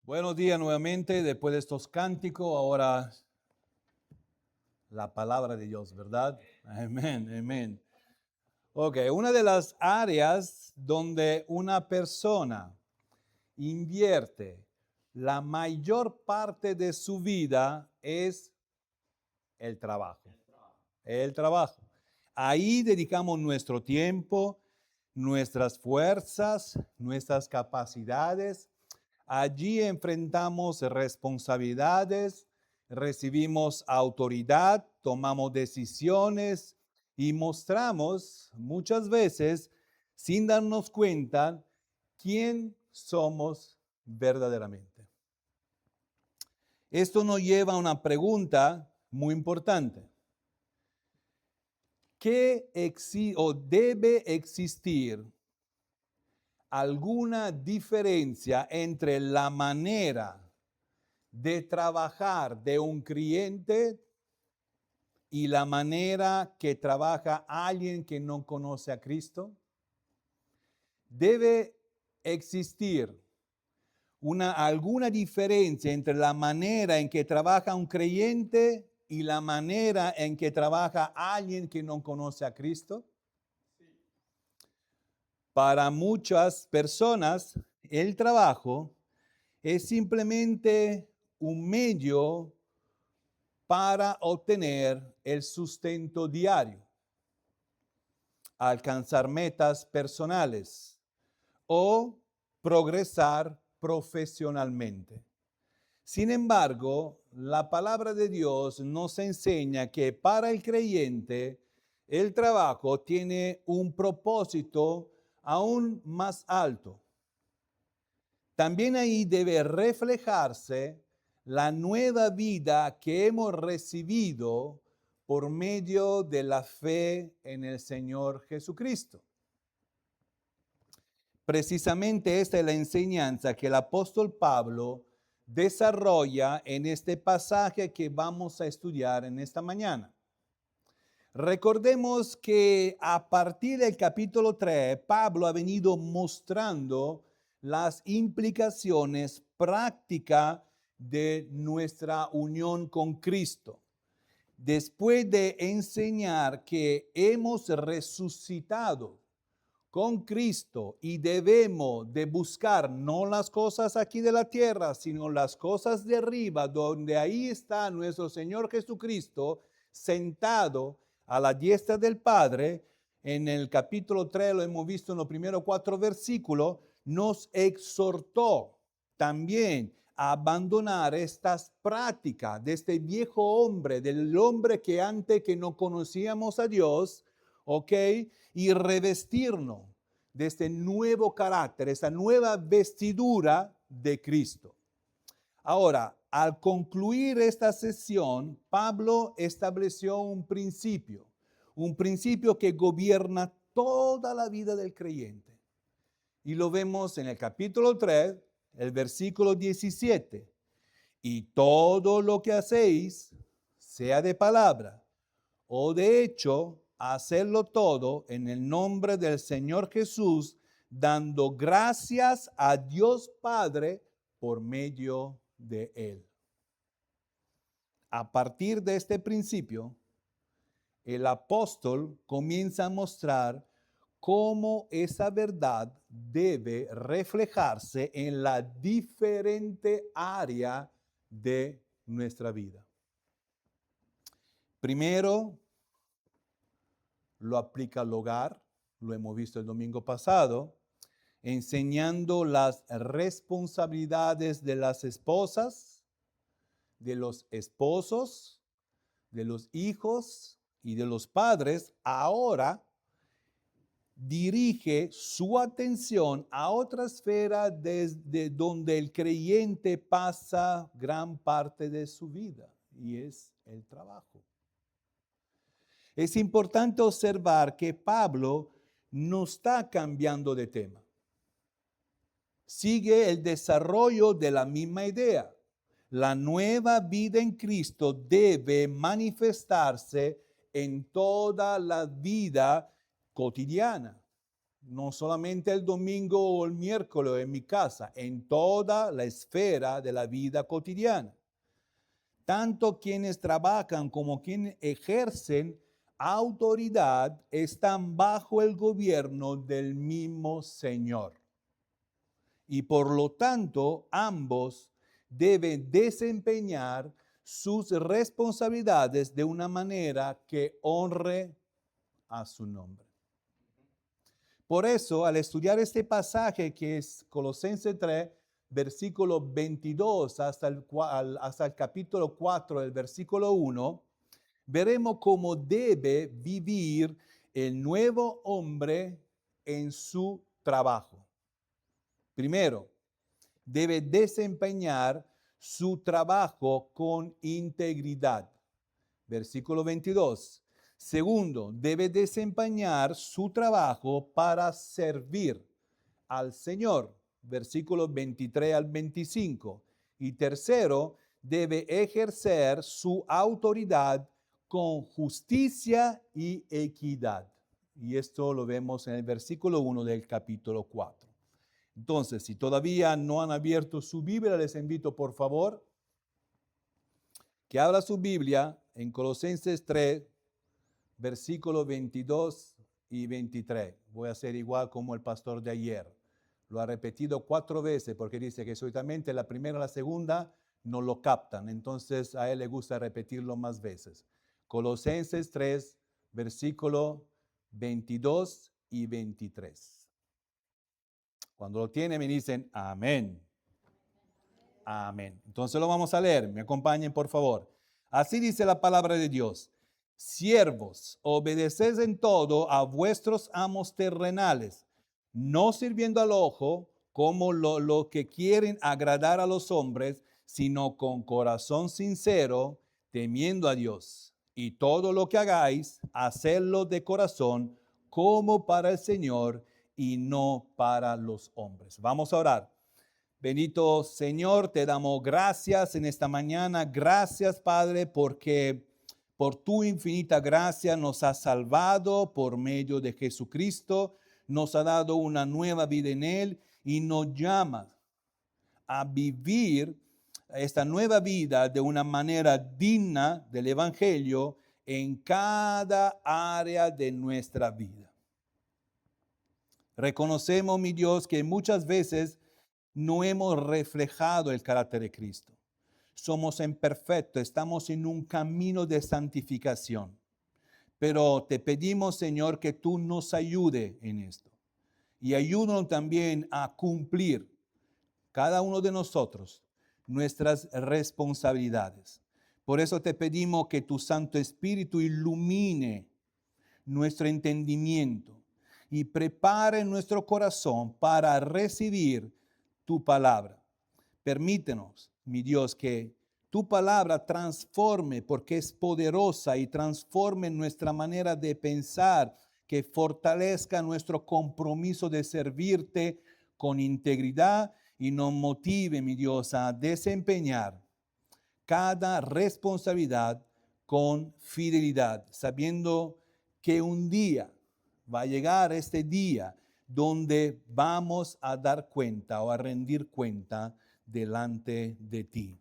Buenos días nuevamente, después de estos cánticos, ahora la palabra de Dios, ¿verdad? Amén, amén. Ok, una de las áreas donde una persona invierte la mayor parte de su vida es el trabajo. El trabajo. Ahí dedicamos nuestro tiempo, nuestras fuerzas, nuestras capacidades. Allí enfrentamos responsabilidades, recibimos autoridad, tomamos decisiones y mostramos muchas veces, sin darnos cuenta, quién somos verdaderamente. Esto nos lleva a una pregunta muy importante. ¿Qué debe existir alguna diferencia entre la manera de trabajar de un creyente y la manera que trabaja alguien que no conoce a Cristo? Debe existir alguna diferencia entre la manera en que trabaja un creyente y la manera en que trabaja alguien que no conoce a Cristo. Para muchas personas, el trabajo es simplemente un medio para obtener el sustento diario, alcanzar metas personales o progresar profesionalmente. Sin embargo, la palabra de Dios nos enseña que para el creyente el trabajo tiene un propósito aún más alto. También ahí debe reflejarse la nueva vida que hemos recibido por medio de la fe en el Señor Jesucristo. Precisamente esta es la enseñanza que el apóstol Pablo desarrolla en este pasaje que vamos a estudiar en esta mañana. Recordemos que a partir del capítulo 3, Pablo ha venido mostrando las implicaciones prácticas de nuestra unión con Cristo. Después de enseñar que hemos resucitado con Cristo y debemos de buscar no las cosas aquí de la tierra, sino las cosas de arriba, donde ahí está nuestro Señor Jesucristo sentado a la diestra del Padre. En el capítulo 3, lo hemos visto en los primeros 4 versículos, nos exhortó también a abandonar estas prácticas de este viejo hombre, del hombre que antes que no conocíamos a Dios, ¿ok? Y revestirnos de este nuevo carácter, esta nueva vestidura de Cristo. Ahora, al concluir esta sesión, Pablo estableció un principio que gobierna toda la vida del creyente. Y lo vemos en el capítulo 3, el versículo 17. Y todo lo que hacéis, sea de palabra o de hecho, hacerlo todo en el nombre del Señor Jesús, dando gracias a Dios Padre por medio de Él. A partir de este principio, el apóstol comienza a mostrar cómo esa verdad debe reflejarse en la diferente área de nuestra vida. Primero, lo aplica al hogar, lo hemos visto el domingo pasado, enseñando las responsabilidades de las esposas, de los esposos, de los hijos y de los padres. Ahora dirige su atención a otra esfera desde donde el creyente pasa gran parte de su vida, y es el trabajo. Es importante observar que Pablo no está cambiando de tema. Sigue el desarrollo de la misma idea. La nueva vida en Cristo debe manifestarse en toda la vida cotidiana. no solamente el domingo o el miércoles en mi casa, en toda la esfera de la vida cotidiana. Tanto quienes trabajan como quienes ejercen autoridad están bajo el gobierno del mismo Señor. Y por lo tanto, ambos deben desempeñar sus responsabilidades de una manera que honre a su nombre. Por eso, al estudiar este pasaje que es Colosenses 3, versículo 22 hasta el capítulo 4, el versículo 1, veremos cómo debe vivir el nuevo hombre en su trabajo. Primero, debe desempeñar su trabajo con integridad. Versículo 22. Segundo, debe desempeñar su trabajo para servir al Señor. Versículos 23 al 25. Y tercero, debe ejercer su autoridad con justicia y equidad. Y esto lo vemos en el versículo 1 del capítulo 4. Entonces, si todavía no han abierto su Biblia, les invito por favor que abra su Biblia en Colosenses 3, versículos 22 y 23. Voy a hacer igual como el pastor de ayer. Lo ha repetido 4 veces porque dice que solamente la primera y la segunda no lo captan. Entonces a él le gusta repetirlo más veces. Colosenses 3, versículo 22 y 23. Cuando lo tienen me dicen amén. Amén. Entonces lo vamos a leer. Me acompañen, por favor. Así dice la palabra de Dios. Siervos, obedeced en todo a vuestros amos terrenales, no sirviendo al ojo como lo que quieren agradar a los hombres, sino con corazón sincero, temiendo a Dios. Y todo lo que hagáis, hacedlo de corazón, como para el Señor y no para los hombres. Vamos a orar. Bendito Señor, te damos gracias en esta mañana. Gracias, Padre, porque por tu infinita gracia nos has salvado por medio de Jesucristo, nos ha dado una nueva vida en Él y nos llama a vivir esta nueva vida de una manera digna del Evangelio en cada área de nuestra vida. Reconocemos, mi Dios, que muchas veces no hemos reflejado el carácter de Cristo. Somos imperfectos, estamos en un camino de santificación. Pero te pedimos, Señor, que tú nos ayude en esto. Y ayúdanos también a cumplir cada uno de nosotros nuestras responsabilidades. Por eso te pedimos que tu Santo Espíritu ilumine nuestro entendimiento y prepare nuestro corazón para recibir tu palabra. Permítenos, mi Dios, que tu palabra transforme, porque es poderosa, y transforme nuestra manera de pensar, que fortalezca nuestro compromiso de servirte con integridad y nos motive, mi Dios, a desempeñar cada responsabilidad con fidelidad, sabiendo que un día va a llegar este día donde vamos a dar cuenta o a rendir cuenta delante de ti.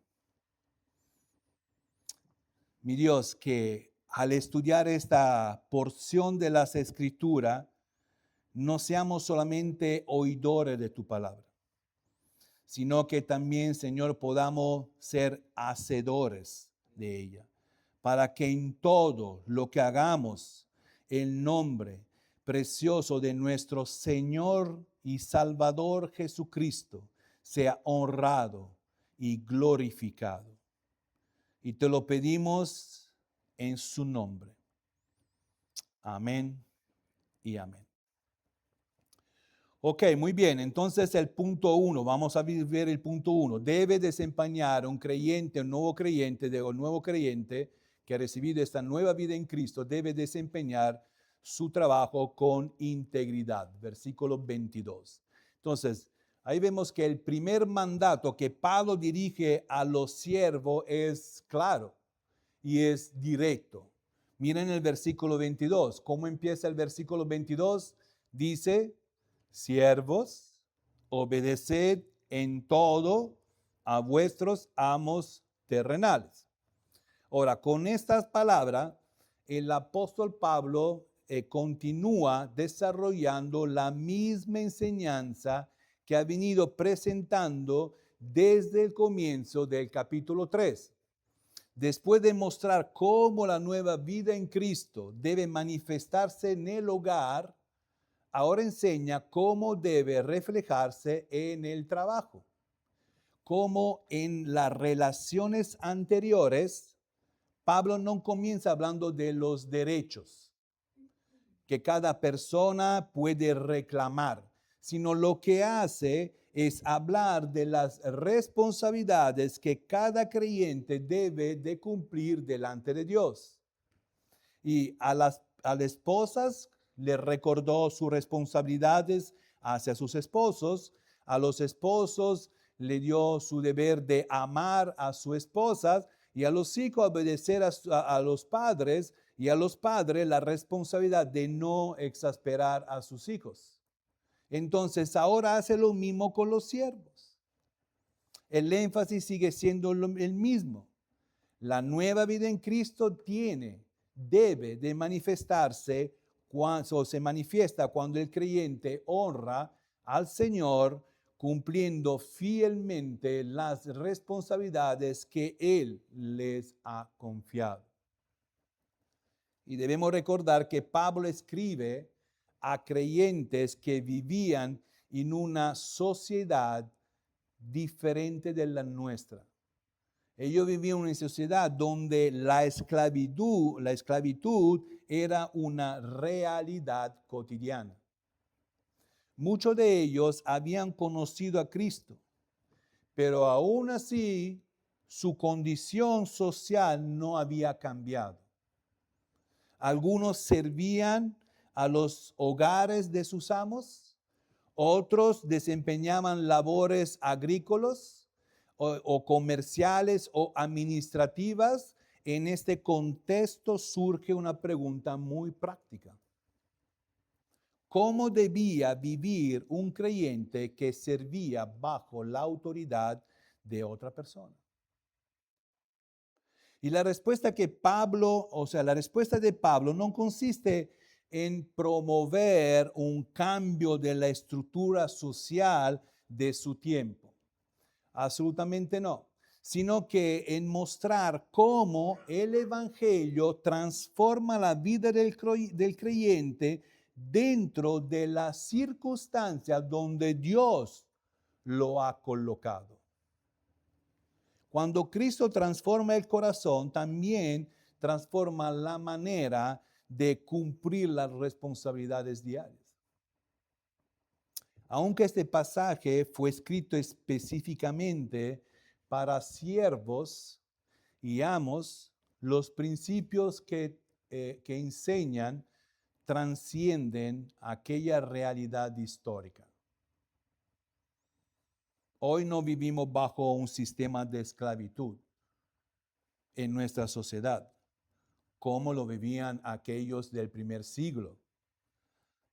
Mi Dios, que al estudiar esta porción de las Escrituras, no seamos solamente oidores de tu palabra, sino que también, Señor, podamos ser hacedores de ella, para que en todo lo que hagamos, el nombre precioso de nuestro Señor y Salvador Jesucristo sea honrado y glorificado. Y te lo pedimos en su nombre. Amén y amén. Ok, muy bien. Entonces el punto 1, vamos a ver el punto 1. Debe desempeñar un creyente, un nuevo creyente que ha recibido esta nueva vida en Cristo, debe desempeñar su trabajo con integridad. Versículo 22. Entonces, ahí vemos que el primer mandato que Pablo dirige a los siervos es claro y es directo. Miren el versículo 22. ¿Cómo empieza el versículo 22? Dice: Siervos, obedeced en todo a vuestros amos terrenales. Ahora, con estas palabras, el apóstol Pablo continúa desarrollando la misma enseñanza que ha venido presentando desde el comienzo del capítulo 3. Después de mostrar cómo la nueva vida en Cristo debe manifestarse en el hogar, ahora enseña cómo debe reflejarse en el trabajo. Como en las relaciones anteriores, Pablo no comienza hablando de los derechos que cada persona puede reclamar, sino lo que hace es hablar de las responsabilidades que cada creyente debe de cumplir delante de Dios. Y a las esposas les recordó sus responsabilidades hacia sus esposos, a los esposos le dio su deber de amar a sus esposas y a los hijos obedecer a los padres y a los padres la responsabilidad de no exasperar a sus hijos. Entonces ahora hace lo mismo con los siervos. El énfasis sigue siendo el mismo. La nueva vida en Cristo debe de manifestarse se manifiesta cuando el creyente honra al Señor cumpliendo fielmente las responsabilidades que Él les ha confiado. Y debemos recordar que Pablo escribe a creyentes que vivían en una sociedad diferente de la nuestra. Ellos vivían en una sociedad donde la esclavitud era una realidad cotidiana. Muchos de ellos habían conocido a Cristo, pero aún así su condición social no había cambiado. Algunos servían a los hogares de sus amos, otros desempeñaban labores agrícolas o comerciales o administrativas. En este contexto surge una pregunta muy práctica. ¿Cómo debía vivir un creyente que servía bajo la autoridad de otra persona? Y la respuesta de Pablo no consiste en promover un cambio de la estructura social de su tiempo. Absolutamente no, sino que en mostrar cómo el Evangelio transforma la vida del creyente dentro de las circunstancias donde Dios lo ha colocado. Cuando Cristo transforma el corazón, también transforma la manera de cumplir las responsabilidades diarias. Aunque este pasaje fue escrito específicamente para siervos y amos, los principios que enseñan trascienden aquella realidad histórica. Hoy no vivimos bajo un sistema de esclavitud en nuestra sociedad, como lo vivían aquellos del primer siglo.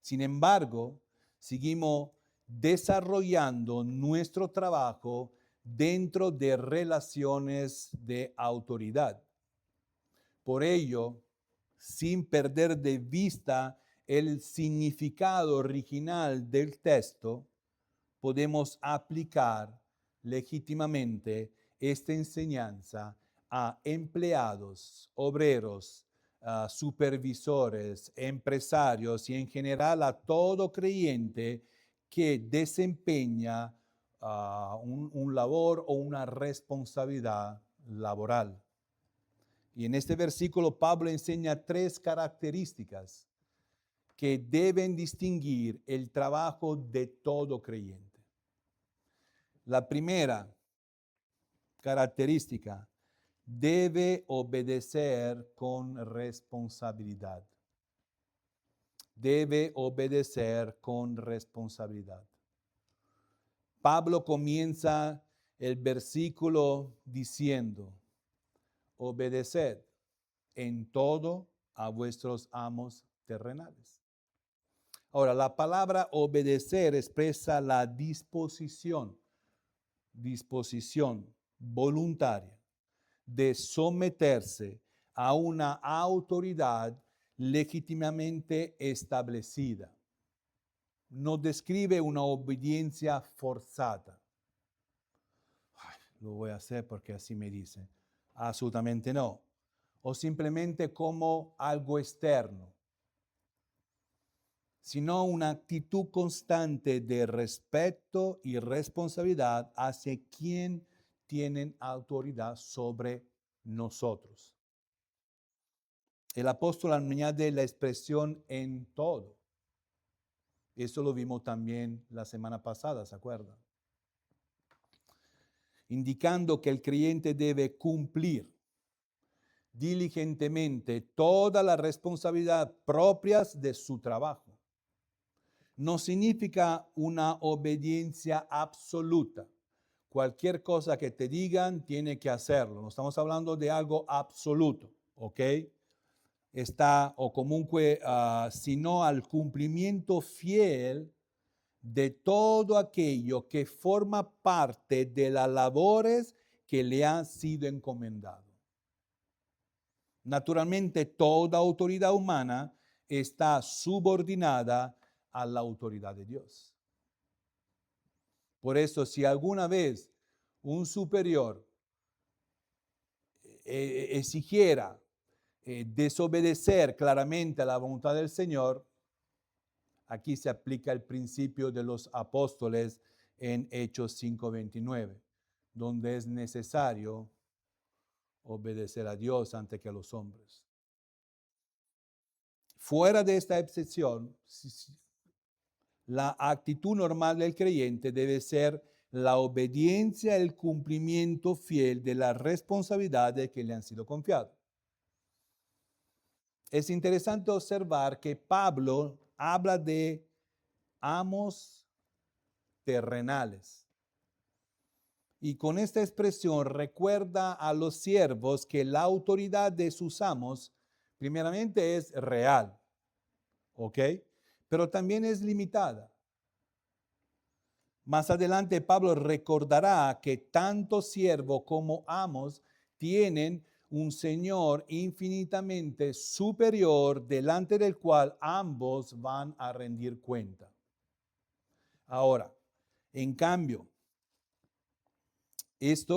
Sin embargo, seguimos desarrollando nuestro trabajo dentro de relaciones de autoridad. Por ello, sin perder de vista el significado original del texto, podemos aplicar legítimamente esta enseñanza a empleados, obreros, supervisores, empresarios y en general a todo creyente que desempeña un labor o una responsabilidad laboral. Y en este versículo Pablo enseña 3 características que deben distinguir el trabajo de todo creyente. La primera característica, debe obedecer con responsabilidad. Debe obedecer con responsabilidad. Pablo comienza el versículo diciendo, obedeced en todo a vuestros amos terrenales. Ahora, la palabra obedecer expresa la disposición voluntaria de someterse a una autoridad legítimamente establecida. No describe una obediencia forzada. Ay, lo voy a hacer porque así me dicen. Absolutamente no. O simplemente como algo externo, sino una actitud constante de respeto y responsabilidad hacia quien tienen autoridad sobre nosotros. El apóstol añade la expresión en todo. Eso lo vimos también la semana pasada, ¿se acuerdan? Indicando que el creyente debe cumplir diligentemente todas las responsabilidades propias de su trabajo. No significa una obediencia absoluta. Cualquier cosa que te digan, tiene que hacerlo. No estamos hablando de algo absoluto, ¿ok? O comunque, sino al cumplimiento fiel de todo aquello que forma parte de las labores que le han sido encomendadas. Naturalmente, toda autoridad humana está subordinada a la autoridad de Dios. Por eso, si alguna vez un superior exigiera desobedecer claramente a la voluntad del Señor, aquí se aplica el principio de los apóstoles en Hechos 5:29, donde es necesario obedecer a Dios antes que a los hombres. Fuera de esta excepción, la actitud normal del creyente debe ser la obediencia y el cumplimiento fiel de las responsabilidades que le han sido confiadas. Es interesante observar que Pablo habla de amos terrenales. Y con esta expresión recuerda a los siervos que la autoridad de sus amos primeramente es real, ¿ok? Pero también es limitada. Más adelante Pablo recordará que tanto siervo como amos tienen un Señor infinitamente superior delante del cual ambos van a rendir cuenta. Ahora, en cambio,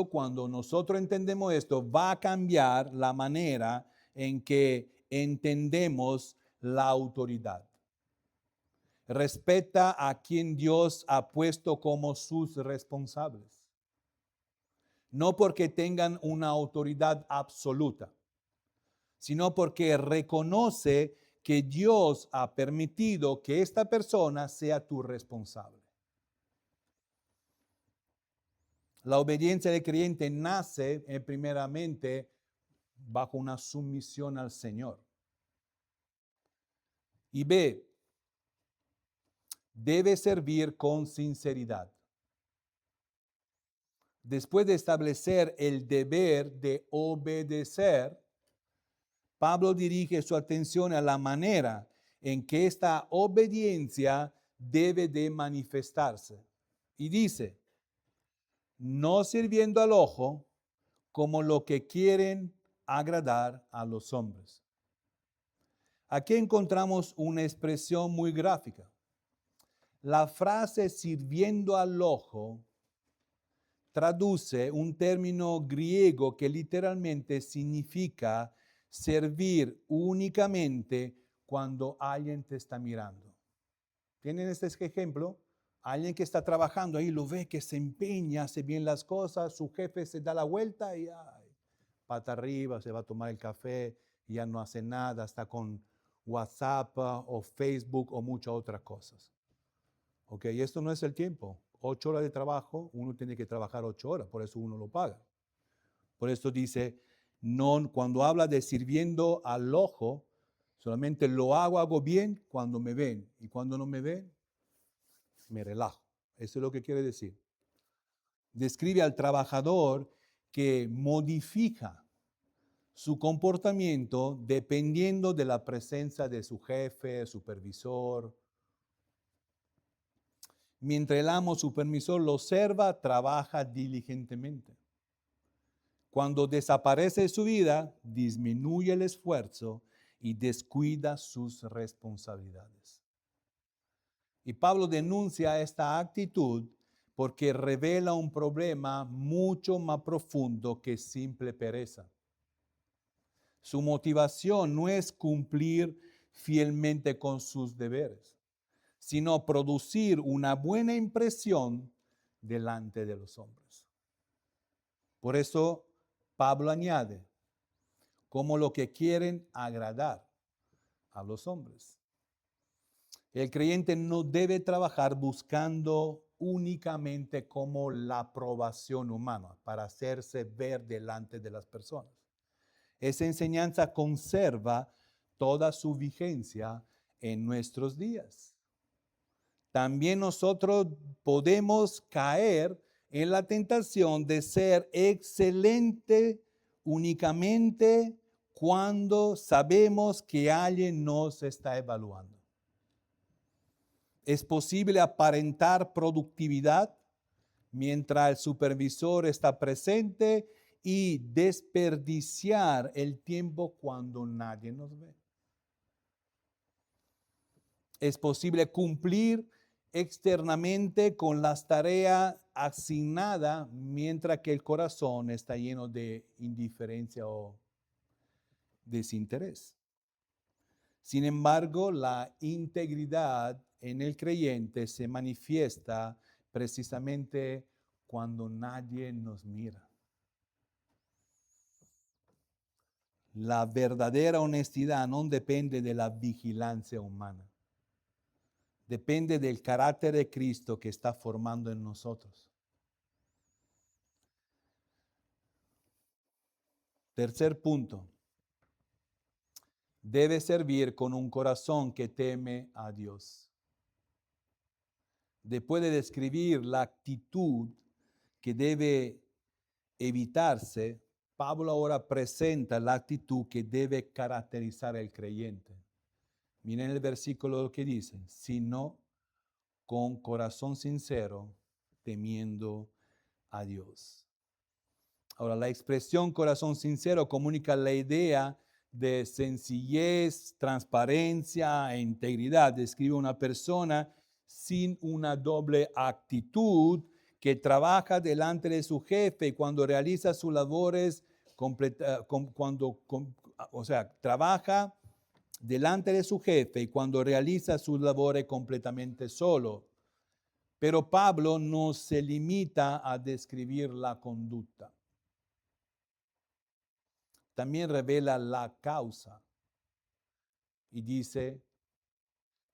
cuando nosotros entendemos esto, va a cambiar la manera en que entendemos la autoridad. Respeta a quien Dios ha puesto como sus responsables. No porque tengan una autoridad absoluta, sino porque reconoce que Dios ha permitido que esta persona sea tu responsable. La obediencia del creyente nace primeramente bajo una sumisión al Señor. Y B, debe servir con sinceridad. Después de establecer el deber de obedecer, Pablo dirige su atención a la manera en que esta obediencia debe de manifestarse. Y dice, no sirviendo al ojo como lo que quieren agradar a los hombres. Aquí encontramos una expresión muy gráfica. La frase sirviendo al ojo traduce un término griego que literalmente significa servir únicamente cuando alguien te está mirando. ¿Tienen este ejemplo? Alguien que está trabajando ahí lo ve que se empeña, hace bien las cosas, su jefe se da la vuelta y pata arriba, se va a tomar el café, y ya no hace nada, está con WhatsApp o Facebook o muchas otras cosas. Ok, y esto no es el tiempo. 8 horas de trabajo, uno tiene que trabajar 8 horas, por eso uno lo paga. Por eso dice, no, cuando habla de sirviendo al ojo, solamente hago bien cuando me ven. Y cuando no me ven, me relajo. Eso es lo que quiere decir. Describe al trabajador que modifica su comportamiento dependiendo de la presencia de su jefe, supervisor mientras el amo supervisor lo observa, trabaja diligentemente. Cuando desaparece de su vida, disminuye el esfuerzo y descuida sus responsabilidades. Y Pablo denuncia esta actitud porque revela un problema mucho más profundo que simple pereza. Su motivación no es cumplir fielmente con sus deberes, sino producir una buena impresión delante de los hombres. Por eso Pablo añade, como lo que quieren agradar a los hombres. El creyente no debe trabajar buscando únicamente como la aprobación humana para hacerse ver delante de las personas. Esa enseñanza conserva toda su vigencia en nuestros días. También nosotros podemos caer en la tentación de ser excelente únicamente cuando sabemos que alguien nos está evaluando. Es posible aparentar productividad mientras el supervisor está presente y desperdiciar el tiempo cuando nadie nos ve. Es posible cumplir externamente con las tareas asignadas mientras que el corazón está lleno de indiferencia o desinterés. Sin embargo, la integridad en el creyente se manifiesta precisamente cuando nadie nos mira. La verdadera honestidad no depende de la vigilancia humana. Depende del carácter de Cristo que está formando en nosotros. Tercer punto. Debe servir con un corazón que teme a Dios. Después de describir la actitud que debe evitarse, Pablo ahora presenta la actitud que debe caracterizar al creyente. Miren el versículo que dice, sino con corazón sincero, temiendo a Dios. Ahora, la expresión corazón sincero comunica la idea de sencillez, transparencia e integridad. Describe una persona sin una doble actitud que trabaja delante de su jefe y cuando realiza sus labores, trabaja delante de su jefe y cuando realiza sus labores completamente solo. Pero Pablo no se limita a describir la conducta. También revela la causa y dice,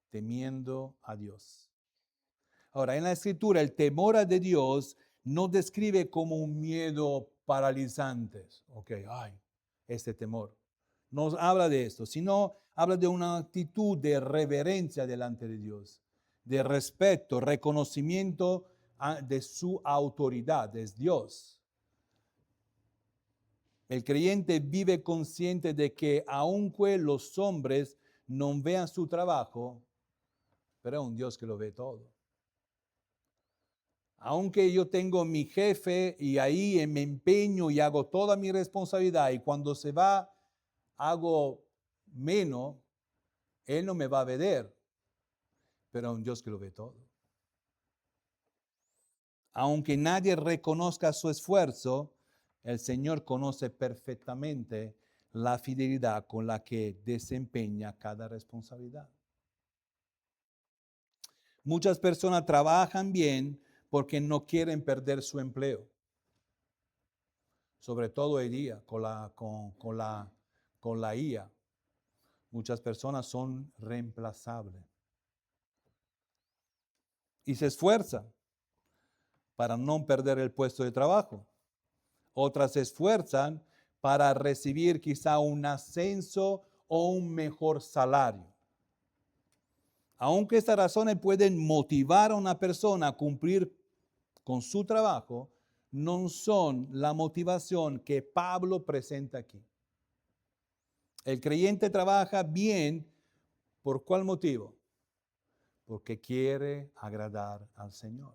temiendo a Dios. Ahora, en la Escritura, el temor a Dios no describe como un miedo paralizante. Este temor. No habla de esto, sino habla de una actitud de reverencia delante de Dios, de respeto, reconocimiento de su autoridad, es Dios. El creyente vive consciente de que aunque los hombres no vean su trabajo, pero es un Dios que lo ve todo. Aunque yo tengo mi jefe y ahí me empeño y hago toda mi responsabilidad y cuando se va hago menos, Él no me va a ver, pero es un Dios que lo ve todo. Aunque nadie reconozca su esfuerzo, el Señor conoce perfectamente la fidelidad con la que desempeña cada responsabilidad. Muchas personas trabajan bien porque no quieren perder su empleo. Sobre todo hoy día con la IA. Muchas personas son reemplazables. Y se esfuerzan para no perder el puesto de trabajo. Otras se esfuerzan para recibir quizá un ascenso o un mejor salario. Aunque estas razones pueden motivar a una persona a cumplir con su trabajo, no son la motivación que Pablo presenta aquí. El creyente trabaja bien, ¿por cuál motivo? porque quiere agradar al Señor.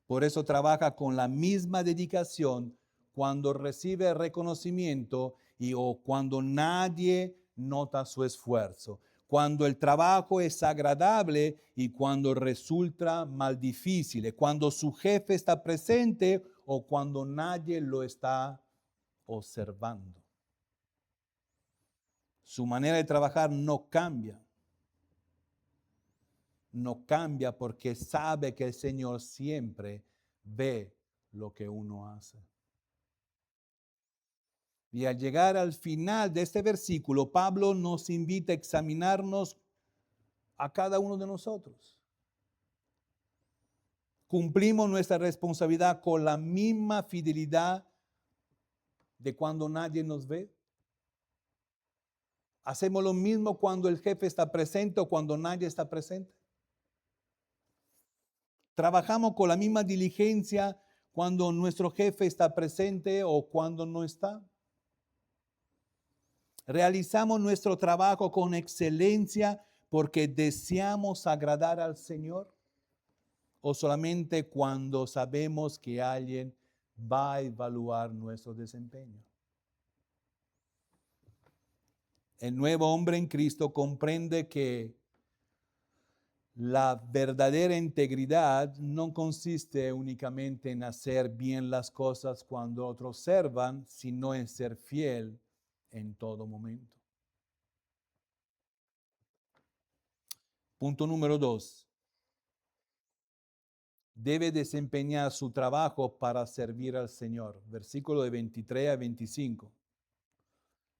Por eso trabaja con la misma dedicación cuando recibe reconocimiento o cuando nadie nota su esfuerzo. Cuando el trabajo es agradable y cuando resulta mal difícil. Cuando su jefe está presente o cuando nadie lo está observando. Su manera de trabajar no cambia. No cambia porque sabe que el Señor siempre ve lo que uno hace. Y al llegar al final de este versículo, Pablo nos invita a examinarnos a cada uno de nosotros. Cumplimos nuestra responsabilidad con la misma fidelidad de cuando nadie nos ve. Hacemos lo mismo cuando el jefe está presente o cuando nadie está presente. Trabajamos con la misma diligencia cuando nuestro jefe está presente o cuando no está. Realizamos nuestro trabajo con excelencia porque deseamos agradar al Señor o solamente cuando sabemos que alguien va a evaluar nuestro desempeño. El nuevo hombre en Cristo comprende que la verdadera integridad no consiste únicamente en hacer bien las cosas cuando otros observan, sino en ser fiel en todo momento. Punto número 2. Debe desempeñar su trabajo para servir al Señor. Versículo de 23 a 25.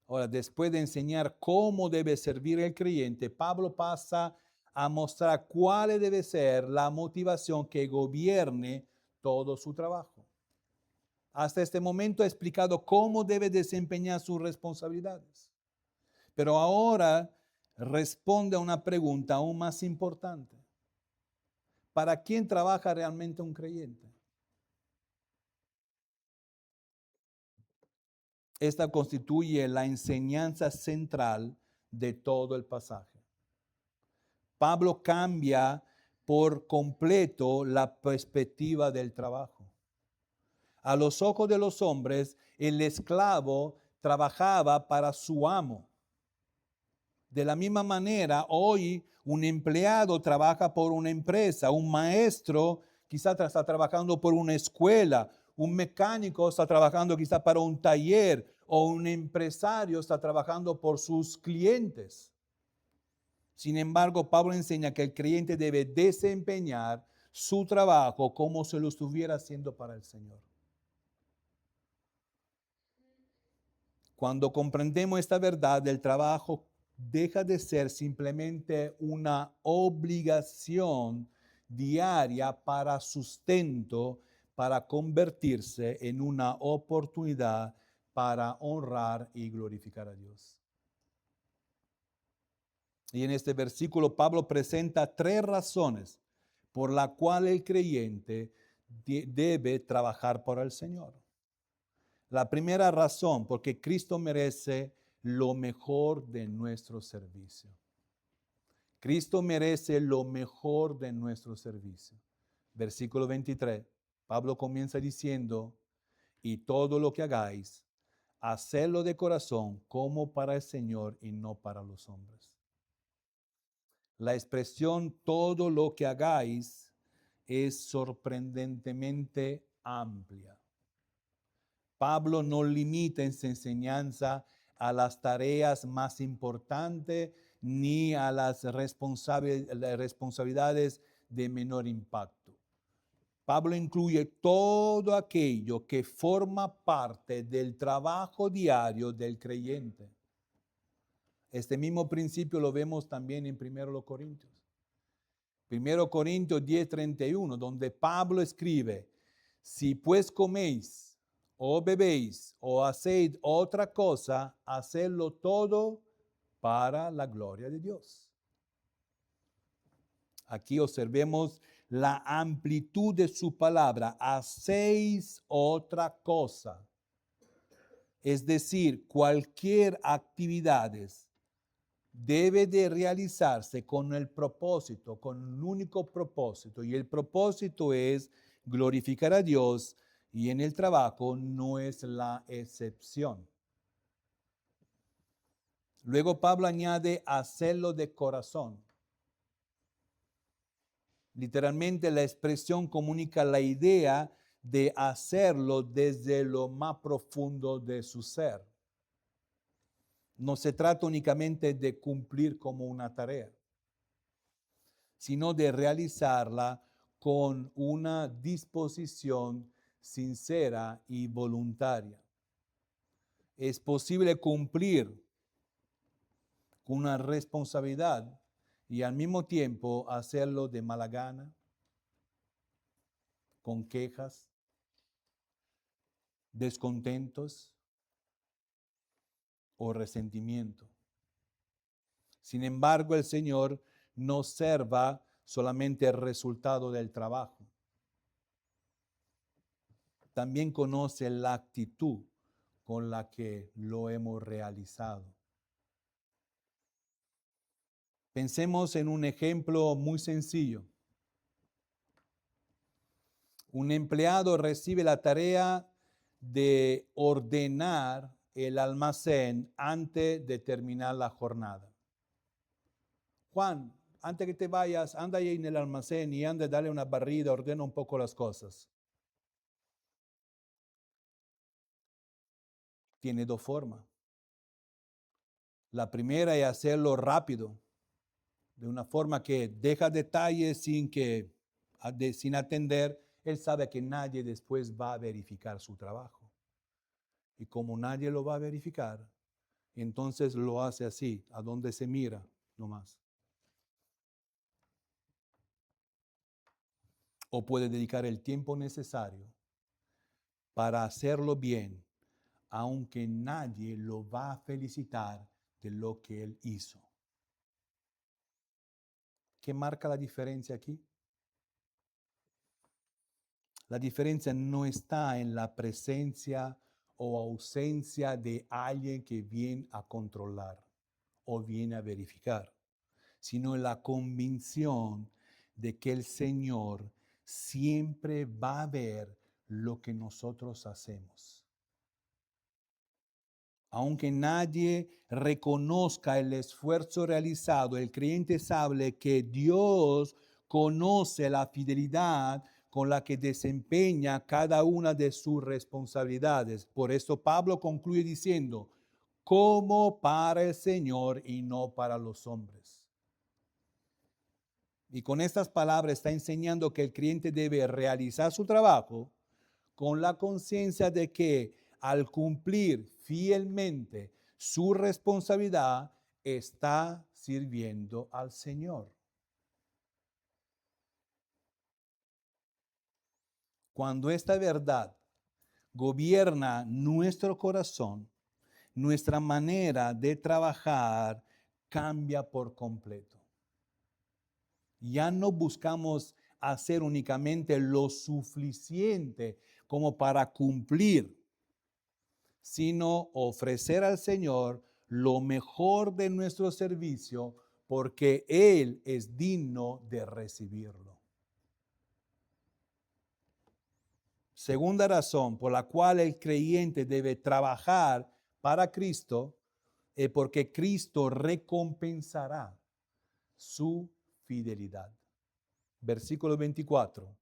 Ahora, después de enseñar cómo debe servir el creyente, Pablo pasa a mostrar cuál debe ser la motivación que gobierne todo su trabajo. Hasta este momento ha explicado cómo debe desempeñar sus responsabilidades. Pero ahora responde a una pregunta aún más importante. ¿Para quién trabaja realmente un creyente? Esta constituye la enseñanza central de todo el pasaje. Pablo cambia por completo la perspectiva del trabajo. A los ojos de los hombres, el esclavo trabajaba para su amo. De la misma manera, hoy un empleado trabaja por una empresa, un maestro quizás está trabajando por una escuela, un mecánico está trabajando quizás para un taller o un empresario está trabajando por sus clientes. Sin embargo, Pablo enseña que el creyente debe desempeñar su trabajo como si lo estuviera haciendo para el Señor. Cuando comprendemos esta verdad, el trabajo deja de ser simplemente una obligación diaria para sustento, para convertirse en una oportunidad para honrar y glorificar a Dios. Y en este versículo Pablo presenta 3 razones por las cuales el creyente debe trabajar por el Señor. La primera razón, porque Cristo merece lo mejor de nuestro servicio. Cristo merece lo mejor de nuestro servicio. Versículo 23, Pablo comienza diciendo, y todo lo que hagáis, hacedlo de corazón como para el Señor y no para los hombres. La expresión todo lo que hagáis es sorprendentemente amplia. Pablo no limita en su enseñanza a las tareas más importantes ni a las responsabilidades de menor impacto. Pablo incluye todo aquello que forma parte del trabajo diario del creyente. Este mismo principio lo vemos también en 1 Corintios. 1 Corintios 10:31, donde Pablo escribe, si pues coméis o bebéis o hacéis otra cosa, hacedlo todo para la gloria de Dios. Aquí observemos la amplitud de su palabra, hacéis otra cosa. Es decir, cualquier actividades debe de realizarse con el propósito, con un único propósito, y el propósito es glorificar a Dios, y en el trabajo no es la excepción. Luego Pablo añade hacerlo de corazón. Literalmente la expresión comunica la idea de hacerlo desde lo más profundo de su ser. No se trata únicamente de cumplir como una tarea, sino de realizarla con una disposición sincera y voluntaria. Es posible cumplir con una responsabilidad y al mismo tiempo hacerlo de mala gana, con quejas, descontentos o resentimiento. Sin embargo, el Señor no observa solamente el resultado del trabajo. También conoce la actitud con la que lo hemos realizado. Pensemos en un ejemplo muy sencillo. Un empleado recibe la tarea de ordenar el almacén antes de terminar la jornada. Juan, antes que te vayas, anda ahí en el almacén y anda a darle una barrida, ordena un poco las cosas. Tiene dos formas. La primera es hacerlo rápido, de una forma que deja detalles sin atender. Él sabe que nadie después va a verificar su trabajo. Y como nadie lo va a verificar, entonces lo hace así, a donde se mira nomás. O puede dedicar el tiempo necesario para hacerlo bien, aunque nadie lo va a felicitar de lo que él hizo. ¿Qué marca la diferencia aquí? La diferencia no está en la presencia o ausencia de alguien que viene a controlar o viene a verificar, sino en la convicción de que el Señor siempre va a ver lo que nosotros hacemos. Aunque nadie reconozca el esfuerzo realizado, el creyente sabe que Dios conoce la fidelidad con la que desempeña cada una de sus responsabilidades. Por eso Pablo concluye diciendo, como para el Señor y no para los hombres. Y con estas palabras está enseñando que el creyente debe realizar su trabajo con la conciencia de que al cumplir fielmente su responsabilidad está sirviendo al Señor. Cuando esta verdad gobierna nuestro corazón, nuestra manera de trabajar cambia por completo. Ya no buscamos hacer únicamente lo suficiente como para cumplir, sino ofrecer al Señor lo mejor de nuestro servicio porque Él es digno de recibirlo. Segunda razón por la cual el creyente debe trabajar para Cristo es porque Cristo recompensará su fidelidad. Versículo 24.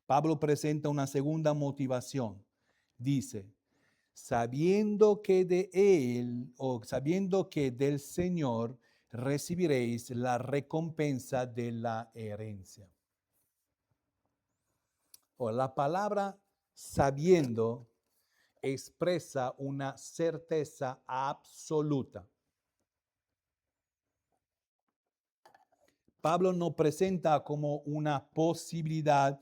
Pablo presenta una segunda motivación. Dice, sabiendo que de Él o sabiendo que del Señor recibiréis la recompensa de la herencia. O la palabra sabiendo expresa una certeza absoluta. Pablo no presenta como una posibilidad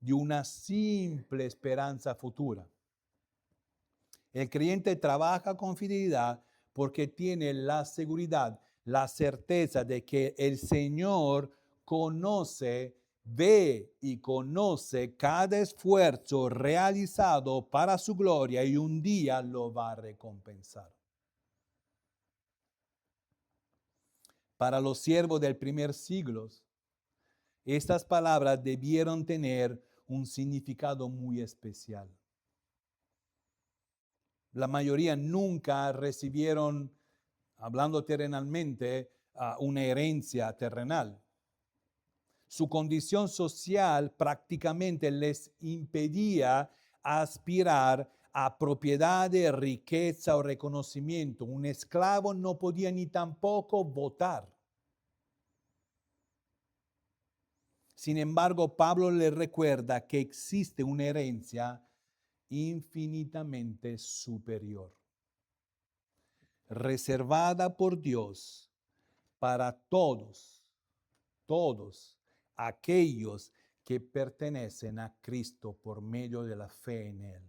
de una simple esperanza futura. El creyente trabaja con fidelidad porque tiene la seguridad, la certeza de que el Señor conoce, ve y conoce cada esfuerzo realizado para su gloria y un día lo va a recompensar. Para los siervos del primer siglo, estas palabras debieron tener un significado muy especial. La mayoría nunca recibieron, hablando terrenalmente, una herencia terrenal. Su condición social prácticamente les impedía aspirar a propiedades, riqueza o reconocimiento. Un esclavo no podía ni tampoco votar. Sin embargo, Pablo les recuerda que existe una herencia infinitamente superior, reservada por Dios para todos aquellos que pertenecen a Cristo por medio de la fe en Él.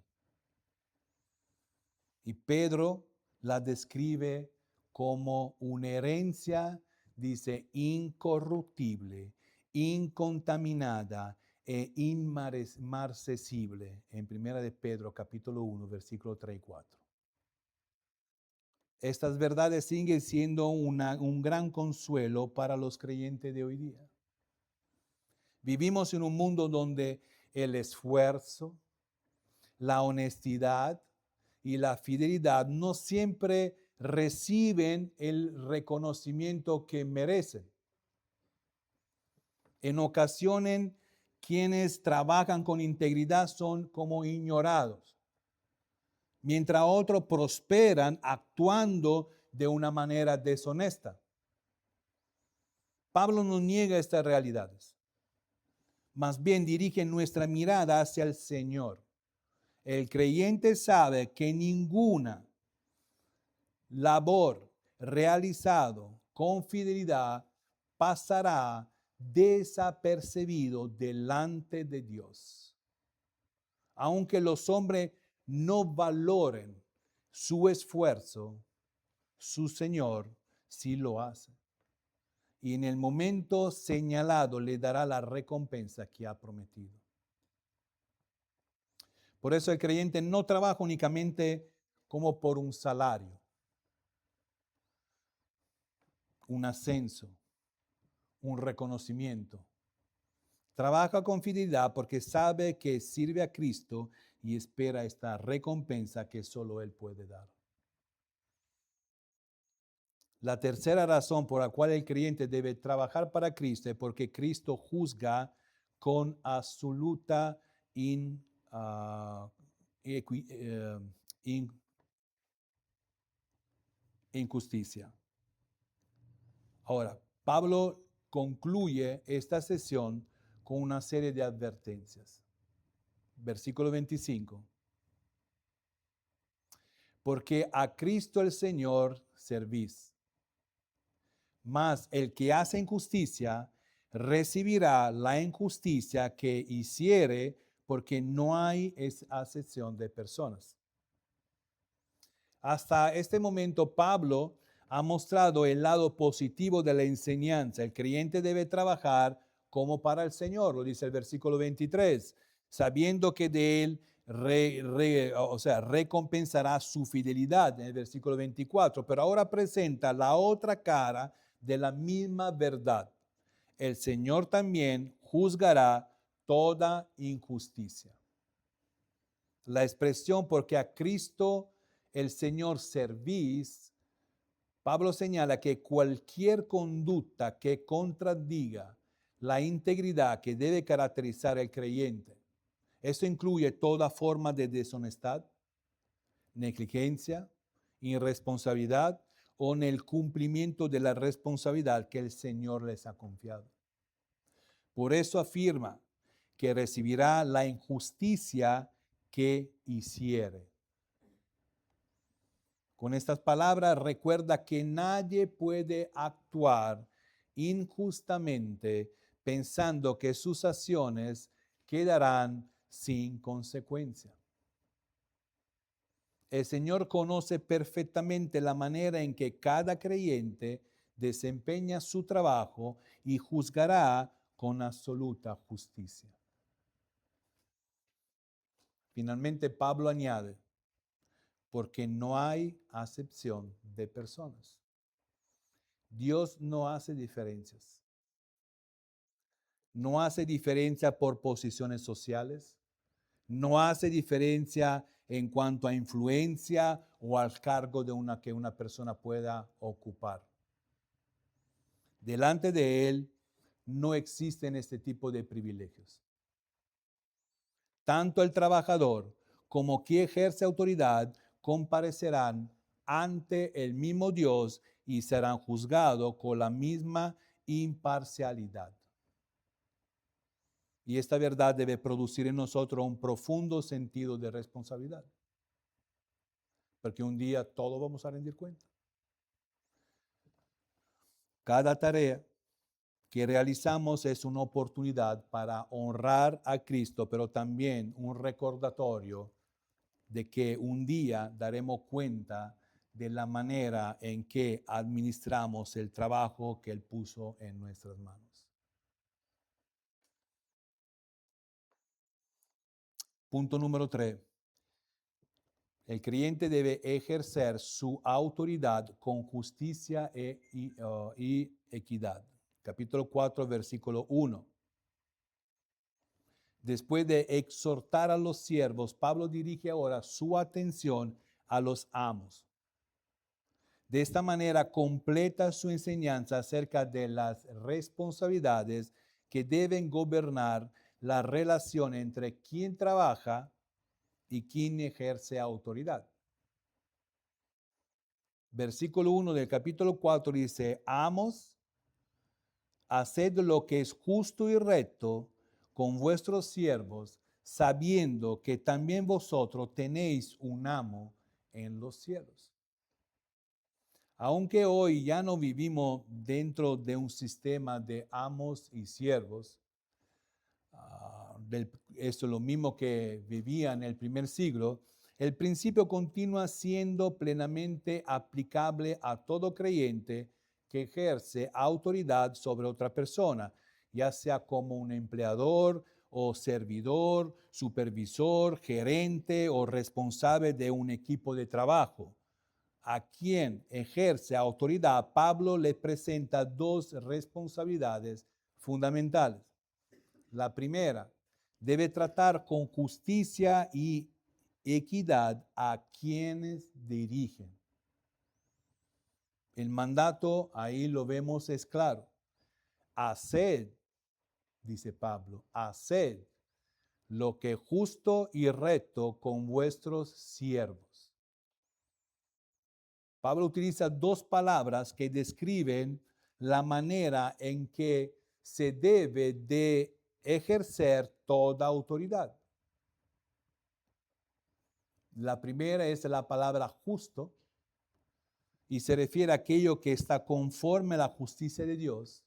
Y Pedro la describe como una herencia, dice, incorruptible, incontaminada e inmarcesible, en 1 de Pedro capítulo 1, versículo 3 y 4. Estas verdades siguen siendo un gran consuelo para los creyentes de hoy día. Vivimos en un mundo donde el esfuerzo, la honestidad y la fidelidad no siempre reciben el reconocimiento que merecen. En ocasiones, quienes trabajan con integridad son como ignorados, mientras otros prosperan actuando de una manera deshonesta. Pablo no niega estas realidades, más bien dirige nuestra mirada hacia el Señor. El creyente sabe que ninguna labor realizado con fidelidad pasará desapercibido delante de Dios. Aunque los hombres no valoren su esfuerzo, su Señor sí lo hace. Y en el momento señalado le dará la recompensa que ha prometido. Por eso el creyente no trabaja únicamente como por un salario, un ascenso, un reconocimiento. Trabaja con fidelidad porque sabe que sirve a Cristo y espera esta recompensa que solo Él puede dar. La tercera razón por la cual el creyente debe trabajar para Cristo es porque Cristo juzga con absoluta injusticia. Ahora, Pablo concluye esta sesión con una serie de advertencias. Versículo 25. Porque a Cristo el Señor servís, mas el que hace injusticia recibirá la injusticia que hiciere, porque no hay acepción de personas. Hasta este momento, Pablo ha mostrado el lado positivo de la enseñanza. El creyente debe trabajar como para el Señor, lo dice el versículo 23, sabiendo que de él recompensará su fidelidad, en el versículo 24. Pero ahora presenta la otra cara de la misma verdad. El Señor también juzgará toda injusticia. La expresión porque a Cristo el Señor servís, Pablo señala que cualquier conducta que contradiga la integridad que debe caracterizar al creyente, esto incluye toda forma de deshonestidad, negligencia, irresponsabilidad o en el cumplimiento de la responsabilidad que el Señor les ha confiado. Por eso afirma que recibirá la injusticia que hiciere. Con estas palabras recuerda que nadie puede actuar injustamente pensando que sus acciones quedarán sin consecuencia. El Señor conoce perfectamente la manera en que cada creyente desempeña su trabajo y juzgará con absoluta justicia. Finalmente, Pablo añade, porque no hay acepción de personas. Dios no hace diferencias. No hace diferencia por posiciones sociales. No hace diferencia en cuanto a influencia o al cargo que una persona pueda ocupar. Delante de Él no existen este tipo de privilegios. Tanto el trabajador como quien ejerce autoridad comparecerán ante el mismo Dios y serán juzgados con la misma imparcialidad. Y esta verdad debe producir en nosotros un profundo sentido de responsabilidad. Porque un día todos vamos a rendir cuenta. Cada tarea que realizamos es una oportunidad para honrar a Cristo, pero también un recordatorio de que un día daremos cuenta de la manera en que administramos el trabajo que Él puso en nuestras manos. Punto número 3. El creyente debe ejercer su autoridad con justicia y equidad. Capítulo 4, versículo 1. Después de exhortar a los siervos, Pablo dirige ahora su atención a los amos. De esta manera completa su enseñanza acerca de las responsabilidades que deben gobernar la relación entre quien trabaja y quien ejerce autoridad. Versículo 1 del capítulo 4 dice: amos, haced lo que es justo y recto con vuestros siervos, sabiendo que también vosotros tenéis un amo en los cielos. Aunque hoy ya no vivimos dentro de un sistema de amos y siervos, esto es lo mismo que vivía en el primer siglo, el principio continúa siendo plenamente aplicable a todo creyente que ejerce autoridad sobre otra persona, ya sea como un empleador o servidor, supervisor, gerente o responsable de un equipo de trabajo. A quien ejerce autoridad, Pablo le presenta dos responsabilidades fundamentales. La primera, debe tratar con justicia y equidad a quienes dirigen. El mandato, ahí lo vemos, es claro. Haced, dice Pablo, haced lo que es justo y recto con vuestros siervos. Pablo utiliza dos palabras que describen la manera en que se debe de ejercer toda autoridad. La primera es la palabra justo y se refiere a aquello que está conforme a la justicia de Dios.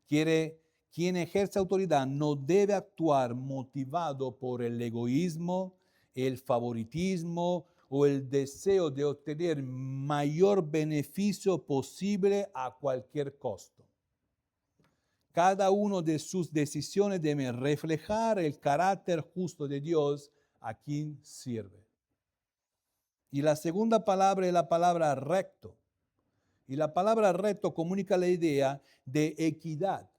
Quien ejerce autoridad no debe actuar motivado por el egoísmo, el favoritismo o el deseo de obtener mayor beneficio posible a cualquier costo. Cada una de sus decisiones debe reflejar el carácter justo de Dios a quien sirve. Y la segunda palabra es la palabra recto. Y la palabra recto comunica la idea de equidad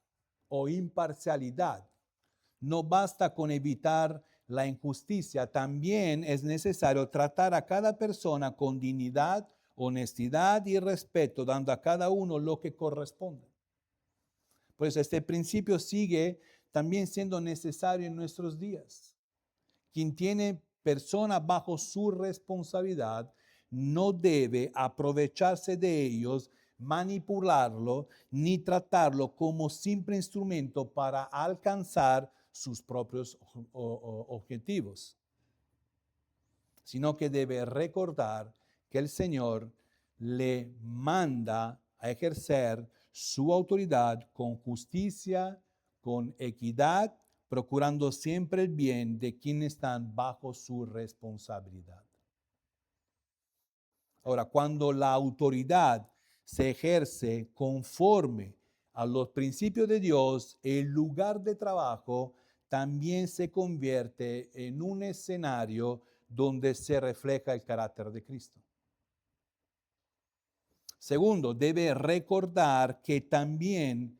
o imparcialidad. No basta con evitar la injusticia, también es necesario tratar a cada persona con dignidad, honestidad y respeto, dando a cada uno lo que corresponde. Pues este principio sigue también siendo necesario en nuestros días. Quien tiene personas bajo su responsabilidad no debe aprovecharse de ellos, manipularlo, ni tratarlo como simple instrumento para alcanzar sus propios objetivos, sino que debe recordar que el Señor le manda a ejercer su autoridad con justicia, con equidad, procurando siempre el bien de quienes están bajo su responsabilidad. Ahora, cuando la autoridad se ejerce conforme a los principios de Dios, el lugar de trabajo también se convierte en un escenario donde se refleja el carácter de Cristo. Segundo, debe recordar que también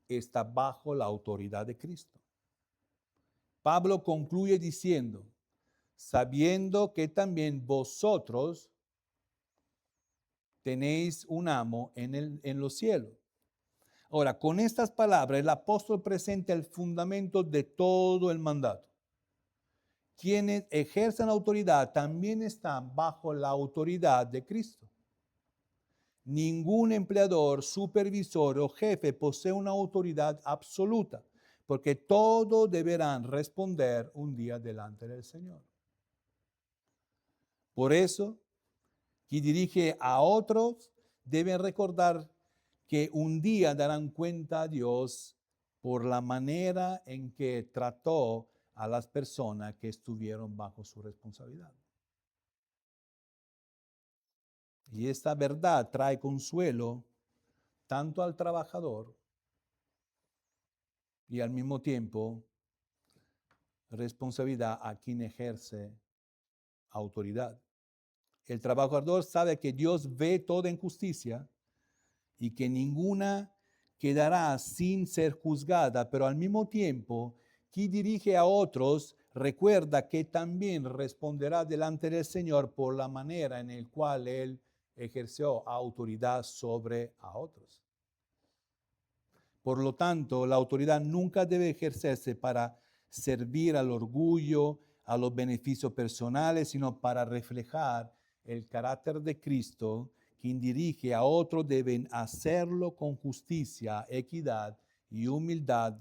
está bajo la autoridad de Cristo. Pablo concluye diciendo, sabiendo que también vosotros tenéis un amo en los cielos. Ahora, con estas palabras, el apóstol presenta el fundamento de todo el mandato. Quienes ejercen autoridad también están bajo la autoridad de Cristo. Ningún empleador, supervisor o jefe posee una autoridad absoluta, porque todos deberán responder un día delante del Señor. Por eso, quien dirige a otros deben recordar que un día darán cuenta a Dios por la manera en que trató a las personas que estuvieron bajo su responsabilidad. Y esta verdad trae consuelo tanto al trabajador y al mismo tiempo responsabilidad a quien ejerce autoridad. El trabajador sabe que Dios ve toda injusticia y que ninguna quedará sin ser juzgada, pero al mismo tiempo, quien dirige a otros recuerda que también responderá delante del Señor por la manera en la cual Él ejerció autoridad sobre a otros. Por lo tanto, la autoridad nunca debe ejercerse para servir al orgullo, a los beneficios personales, sino para reflejar el carácter de Cristo. Quien dirige a otros deben hacerlo con justicia, equidad y humildad,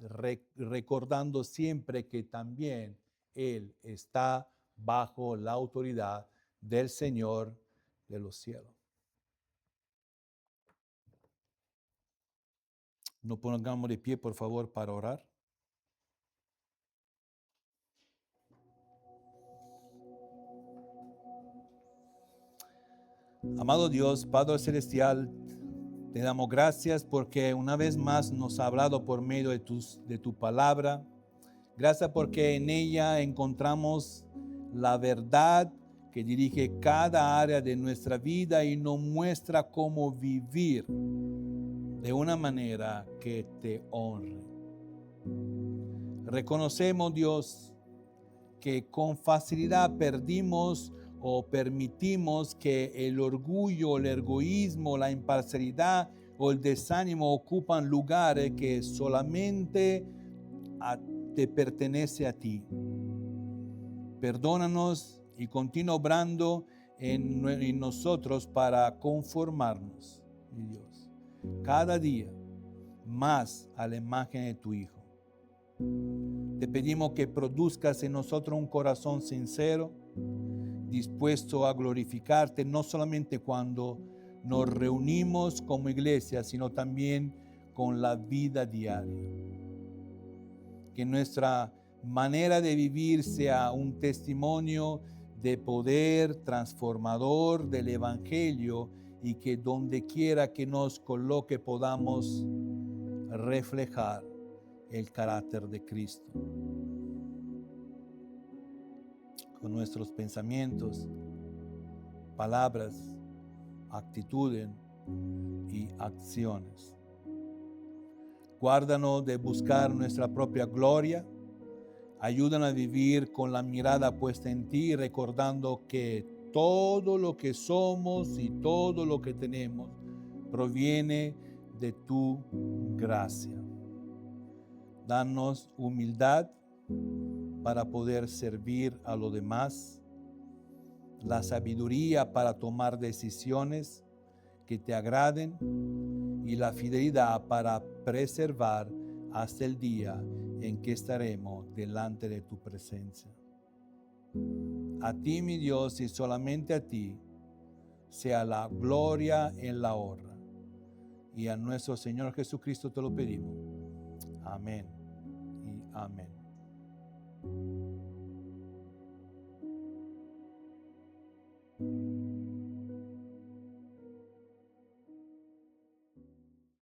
recordando siempre que también Él está bajo la autoridad del Señor de los cielos. Nos pongamos de pie, por favor, para orar. Amado Dios, Padre Celestial, te damos gracias porque una vez más nos ha hablado por medio de tu palabra. Gracias porque en ella encontramos la verdad que dirige cada área de nuestra vida y nos muestra cómo vivir de una manera que te honre. Reconocemos, Dios, que con facilidad perdimos o permitimos que el orgullo, el egoísmo, la imparcialidad o el desánimo ocupan lugares que solamente te pertenece a ti. Perdónanos y continúa obrando en nosotros para conformarnos, mi Dios, cada día más a la imagen de tu Hijo. Te pedimos que produzcas en nosotros un corazón sincero, dispuesto a glorificarte, no solamente cuando nos reunimos como iglesia, sino también con la vida diaria. Que nuestra manera de vivir sea un testimonio de poder transformador del Evangelio y que donde quiera que nos coloque podamos reflejar el carácter de Cristo. Con nuestros pensamientos, palabras, actitudes y acciones. Guárdanos de buscar nuestra propia gloria. Ayúdanos a vivir con la mirada puesta en ti, recordando que todo lo que somos y todo lo que tenemos proviene de tu gracia. Danos humildad para poder servir a los demás, la sabiduría para tomar decisiones que te agraden y la fidelidad para preservar hasta el día en que estaremos delante de tu presencia. A ti, mi Dios, y solamente a ti, sea la gloria en la honra. Y a nuestro Señor Jesucristo te lo pedimos. Amén y amén.